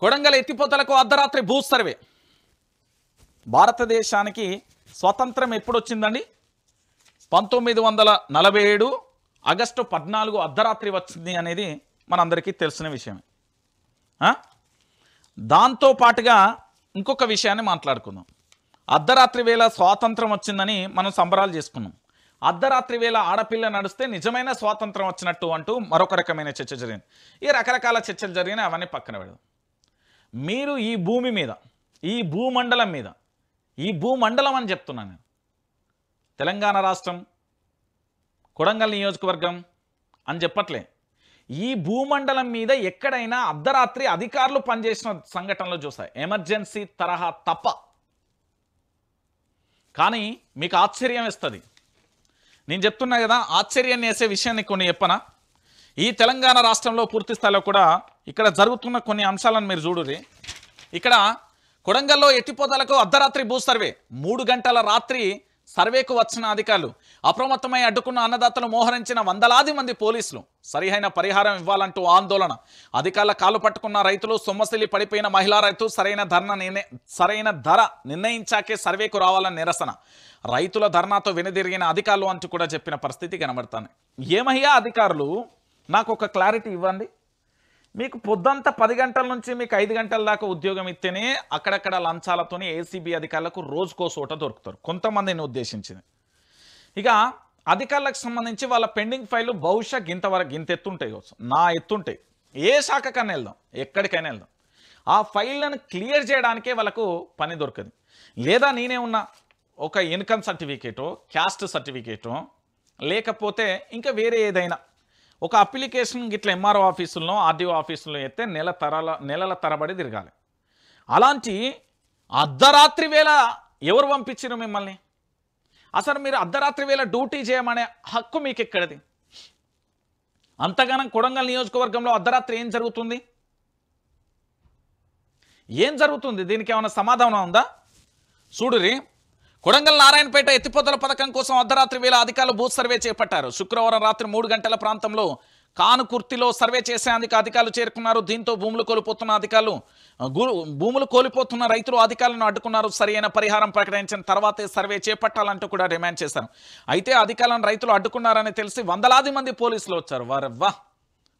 కొడంగల్ ఎత్తిపోతలకు అర్ధరాత్రి భూ సర్వే. భారతదేశానికి స్వతంత్రం ఎప్పుడు వచ్చిందండి? 1947 ఆగస్టు 14 అర్ధరాత్రి వచ్చింది అనేది మనందరికీ తెలిసిన విషయమే. దాంతో పాటుగా ఇంకొక విషయాన్ని మాట్లాడుకుందాం. అర్ధరాత్రి వేళ స్వాతంత్రం వచ్చిందని మనం సంబరాలు చేసుకున్నాం. అర్ధరాత్రి వేళ ఆడపిల్ల నడిస్తే నిజమైన స్వాతంత్రం వచ్చినట్టు అంటూ మరొక రకమైన చర్చ జరిగింది. ఈ రకరకాల చర్చలు జరిగినాయి, అవన్నీ పక్కన పెడదాం. మీరు ఈ భూమి మీద, ఈ భూమండలం మీద, ఈ భూమండలం అని చెప్తున్నాను నేను, తెలంగాణ రాష్ట్రం, కొడంగల్ నియోజకవర్గం అని చెప్పట్లే, ఈ భూమండలం మీద ఎక్కడైనా అర్ధరాత్రి అధికారులు పనిచేసిన సంఘటనలు చూస్తాయి, ఎమర్జెన్సీ తరహా తప్ప. కానీ మీకు ఆశ్చర్యం వేస్తుంది. నేను చెప్తున్నా కదా, ఆశ్చర్యాన్ని వేసే విషయాన్ని కొన్ని చెప్పనా. ఈ తెలంగాణ రాష్ట్రంలో పూర్తి స్థాయిలో కూడా ఇక్కడ జరుగుతున్న కొన్ని అంశాలను మీరు చూడుర్రి. ఇక్కడ కొడంగల్లో ఎత్తిపోతలకు అర్ధరాత్రి భూ సర్వే. 3 గంటల రాత్రి సర్వేకు వచ్చిన అధికారులు, అప్రమత్తమై అడ్డుకున్న అన్నదాతలు మోహరించిన వందలాది మంది పోలీసులు, సరిహైన పరిహారం ఇవ్వాలంటూ ఆందోళన. అధికారుల కాలు పట్టుకున్న రైతులు, సొమ్మసిల్లి పడిపోయిన మహిళా రైతు, సరైన ధర నిర్ణయించాకే సర్వేకు రావాలని నిరసన. రైతుల ధర్నాతో వెనుదిరిగిన అధికారులు అంటూ కూడా చెప్పిన పరిస్థితి కనబడుతుంది. ఏమయ్యా అధికారులు, నాకు ఒక క్లారిటీ ఇవ్వండి. మీకు పొద్దంతా 10 గంటల నుంచి మీకు 5 గంటల దాకా ఉద్యోగం ఇస్తేనే అక్కడక్కడ లంచాలతోని ఏసీబీ అధికారులకు రోజుకో చోట దొరుకుతారు, కొంతమందిని ఉద్దేశించింది. ఇక అధికారులకు సంబంధించి వాళ్ళ పెండింగ్ ఫైళ్ళు బహుశా ఇంత ఎత్తుంటాయి కావచ్చు, నా ఎత్తుంటాయి. ఏ శాఖకైనా వెళ్దాం, ఎక్కడికైనా వెళ్దాం, ఆ ఫైళ్ళను క్లియర్ చేయడానికే వాళ్ళకు పని దొరకదు. లేదా నేనే ఉన్నా ఒక ఇన్కమ్ సర్టిఫికేటో, క్యాస్ట్ సర్టిఫికేటో, లేకపోతే ఇంకా వేరే ఏదైనా ఒక అప్లికేషన్ ఇట్లా ఎంఆర్ఓ ఆఫీసుల్లో, ఆర్డీఓ ఆఫీసుల్లో అయితే నెలల తరబడి తిరగాలి. అలాంటి అర్ధరాత్రి వేళ ఎవరు పంపించారు మిమ్మల్ని? అసలు మీరు అర్ధరాత్రి వేళ డ్యూటీ చేయమనే హక్కు మీకు ఎక్కడిది? అంతగానం కొడంగల్ నియోజకవర్గంలో అర్ధరాత్రి ఏం జరుగుతుంది? ఏం జరుగుతుంది? దీనికి ఏమైనా సమాధానం ఉందా? చూడురి, కొడంగల్ నారాయణపేట ఎత్తిపోతల పథకం కోసం అర్ధరాత్రి వేళ అధికారులు భూ సర్వే చేపట్టారు. శుక్రవారం రాత్రి 3 గంటల ప్రాంతంలో కానుకుర్తిలో సర్వే చేసేందుకు అధికారులు చేరుకున్నారు. దీంతో భూములు కోల్పోతున్న రైతులు అధికారులను అడ్డుకున్నారు. సరైన పరిహారం ప్రకటించిన తర్వాతే సర్వే చేపట్టాలంటూ కూడా డిమాండ్ చేశారు. అయితే అధికారులను రైతులు అడ్డుకున్నారని తెలిసి వందలాది మంది పోలీసులు వచ్చారు. వారవ్వా,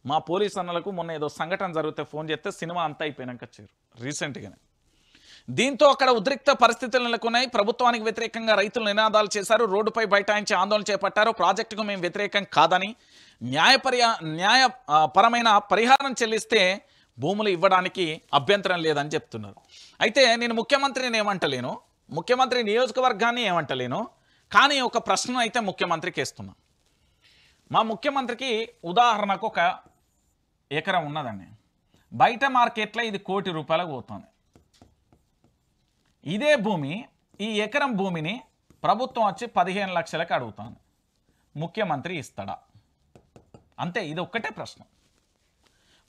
మా పోలీసు అన్నలకు మొన్న ఏదో సంఘటన జరిగితే ఫోన్ చేస్తే సినిమా అంతా అయిపోయినాక వచ్చారు రీసెంట్గానే. దీంతో అక్కడ ఉద్రిక్త పరిస్థితులు నెలకొన్నాయి. ప్రభుత్వానికి వ్యతిరేకంగా రైతులు నినాదాలు చేశారు, రోడ్డుపై బైఠాయించి ఆందోళన చేపట్టారు. ప్రాజెక్టుకు మేము వ్యతిరేకం కాదని, న్యాయపరమైన పరిహారం చెల్లిస్తే భూములు ఇవ్వడానికి అభ్యంతరం లేదని చెప్తున్నారు. అయితే నేను ముఖ్యమంత్రిని ఏమంటలేను, ముఖ్యమంత్రి నియోజకవర్గాన్ని ఏమంటలేను, కానీ ఒక ప్రశ్న అయితే ముఖ్యమంత్రికి వేస్తున్నా. మా ముఖ్యమంత్రికి ఉదాహరణకు ఒక ఎకరం ఉన్నదండి, బయట మార్కెట్లో ఇది ₹1 కోటి పోతుంది. ఇదే భూమి, ఈ ఎకరం భూమిని ప్రభుత్వం వచ్చి 15 లక్షలకు అడుగుతాను, ముఖ్యమంత్రి ఇస్తాడా? అంతే, ఇది ఒక్కటే ప్రశ్న.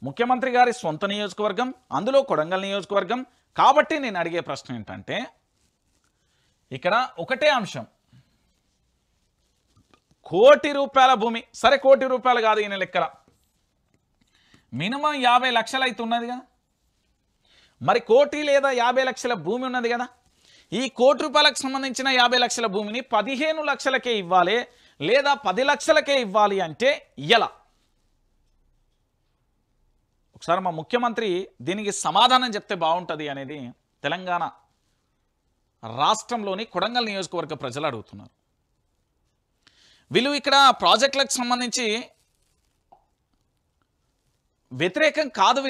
ముఖ్యమంత్రి గారి సొంత నియోజకవర్గం, అందులో కొడంగల్ నియోజకవర్గం కాబట్టి నేను అడిగే ప్రశ్న ఏంటంటే, ఇక్కడ ఒకటే అంశం, ₹1 కోటి భూమి, సరే ₹1 కోటి కాదు ఈయన లెక్కల, మినిమం 50 లక్షలు అయితే ఉన్నది కదా, మరి 1 కోటి లేదా 50 లక్షల భూమి ఉన్నది కదా. ఈ ₹1 కోటికి సంబంధించిన 50 లక్షల భూమిని 15 లక్షలకే ఇవ్వాలి, లేదా 10 లక్షలకే ఇవ్వాలి అంటే ఎలా? ఒకసారి మా ముఖ్యమంత్రి దీనికి సమాధానం చెప్తే బాగుంటుంది అనేది తెలంగాణ రాష్ట్రంలోని కొడంగల్ నియోజకవర్గ ప్రజలు అడుగుతున్నారు. వీళ్ళు ఇక్కడ ప్రాజెక్టులకు సంబంధించి వ్యతిరేకం కాదు,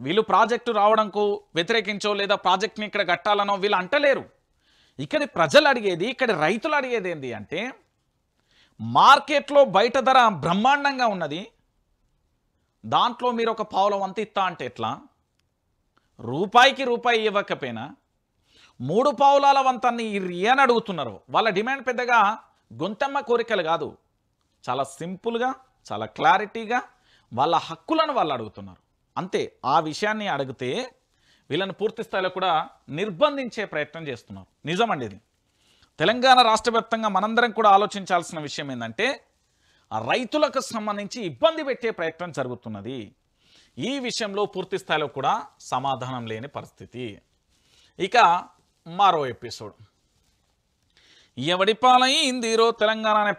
వీళ్ళు ప్రాజెక్టు రావడంకు వ్యతిరేకించో లేదా ప్రాజెక్ట్ని ఇక్కడ కట్టాలనో వీళ్ళు అంటలేరు. ఇక్కడి ప్రజలు అడిగేది, ఇక్కడి రైతులు అడిగేది ఏంటి అంటే, మార్కెట్లో బయట ధర బ్రహ్మాండంగా ఉన్నది, దాంట్లో మీరు ఒక పావుల వంతు ఇస్తా అంటే ఎట్లా? రూపాయికి రూపాయి ఇవ్వకపోయినా 3 పావులాల వంతన్ని అని అడుగుతున్నారు. వాళ్ళ డిమాండ్ పెద్దగా గొంతెమ్మ కోరికలు కాదు, చాలా సింపుల్గా, చాలా క్లారిటీగా వాళ్ళ హక్కులను వాళ్ళు అడుగుతున్నారు. అంతే, ఆ విషయాన్ని అడిగితే వీళ్ళని పూర్తి స్థాయిలో కూడా నిర్బంధించే ప్రయత్నం చేస్తున్నారు. నిజమండి ఇది. తెలంగాణ రాష్ట్ర వ్యాప్తంగా మనందరం కూడా ఆలోచించాల్సిన విషయం ఏంటంటే, రైతులకు సంబంధించి ఇబ్బంది పెట్టే ప్రయత్నం జరుగుతున్నది. ఈ విషయంలో పూర్తి స్థాయిలో కూడా సమాధానం లేని పరిస్థితి. ఇక మరో ఎపిసోడ్ ఎవడి పాలైందిరో తెలంగాణ అనే